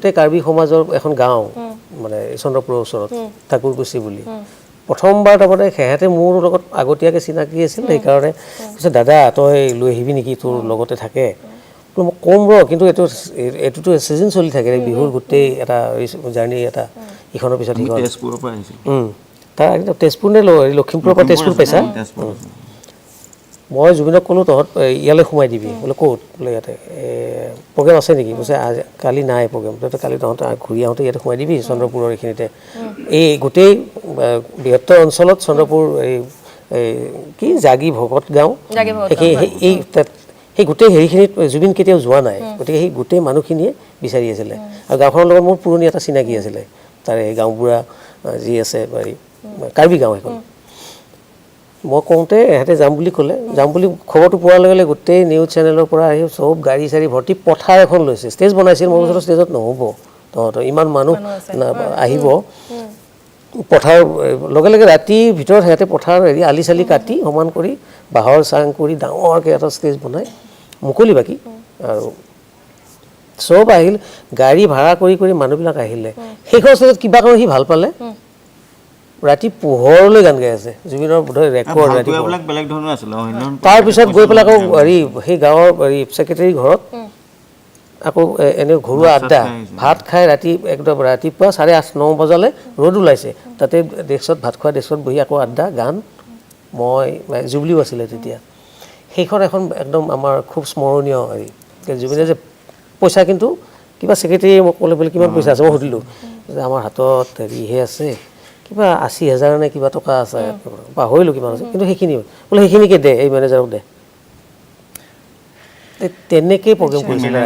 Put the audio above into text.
গোটেই কাৰ্বি সমাজৰ এখন গাঁও মানে চন্দ্ৰপুৰৰ ওচৰত ঠাকুৰকুছি বুলি প্ৰথমবাৰ তাৰমানে সেহেঁতে মোৰ লগত আগতীয়াকৈ চিনাকি আছিল সেইকাৰণে কৈছে দাদা তই লৈ আহিবি নেকি তোৰ লগতে থাকে মই কম কিন্তু এইটোতো ছিজন চলি থাকে বিহুৰ গোটেই এটা জাৰ্ণি এটা ইখনৰ পিছত সিখন তেজপুৰৰ পৰা আহিছিল তাৰ একদম তেজপুৰ নে লখিমপুৰৰ পৰা তেজপুৰ পাইছা মই জুবিনক ক'লোঁ তহঁত ইয়ালৈ সোমাই দিবি বোলে ক'ত বোলে ইয়াতে প্ৰগ্ৰেম আছে নেকি কৈছে কালি নাই প্ৰগ্ৰেম কালি তহঁত ঘূৰি আহোঁতে ইয়াতে সোমাই দিবি চন্দ্ৰপুৰৰ এইখিনিতে এই গোটেই বৃহত্তৰ অঞ্চলত চন্দ্ৰপুৰ এই কি জাগি ভকত গাঁও এই সেই গোটেই হেৰিখিনিত জুবিন কেতিয়াও যোৱা নাই গতিকে সেই গোটেই মানুহখিনিয়ে বিচাৰি আছিলে আৰু গাঁওখনৰ লগত মোৰ পুৰণি এটা চিনাকি আছিলে তাৰে এই গাঁওবুঢ়া যি আছে কাৰ্বি গাঁও সেইখন মই কওঁতে এহেঁতে যাম বুলি ক'লে যাম বুলি খবৰটো পোৱাৰ লগে লগে গোটেই নিউজ চেনেলৰ পৰা আহি চব গাড়ী চাড়ী ভৰ্তি পথাৰ এখন লৈছে ষ্টেজ বনাইছিল মোৰ ওচৰত ষ্টেজত নহ'ব তহঁতৰ ইমান মানুহ আহিব পথাৰ লগে লগে ৰাতিৰ ভিতৰত সিহঁতে পথাৰ হেৰি আলি চালি কাটি সমান কৰি বাঁহৰ চাং কৰি ডাঙৰকৈ এটা ষ্টেজ বনাই মুকলি বাকী আৰু চব আহিল গাড়ী ভাড়া কৰি কৰি মানুহবিলাক আহিলে সেইখন ষ্টেজত কিবা কাৰণ সি ভাল পালে ৰাতি পোহৰলৈ গান গাই আছে জুবিনৰ বোধহয় ৰেকৰ্ড তাৰপিছত গৈ পেলাই আকৌ হেৰি সেই গাঁৱৰ হেৰি ছেক্ৰেটাৰী ঘৰত আকৌ এনে ঘৰুৱা আড্ডা ভাত খাই ৰাতি একদম ৰাতিপুৱা 8:30-9 বজালৈ ৰ'দ ওলাইছে তাতে ডেস্কত ভাত খোৱা ডেস্কত বহি আকৌ আড্ডা গান মই জুবলিও আছিলে তেতিয়া সেইখন এখন একদম আমাৰ খুব স্মৰণীয় হেৰি জুবিনে যে পইচা কিন্তু কিবা ছেক্ৰেটাৰীয়ে মোক ক'লে বোলে কিমান পইচা আছে মই সুধিলোঁ যে আমাৰ হাতত হেৰিহে আছে কিবা 80,000 নে কিবা টকা আছে পাহৰিলোঁ কিমান আছে কিন্তু সেইখিনি বোলে সেইখিনিকে দে এই মেনেজাৰক দে তেনেকেই প্ৰগ্ৰেম কৰিছিলে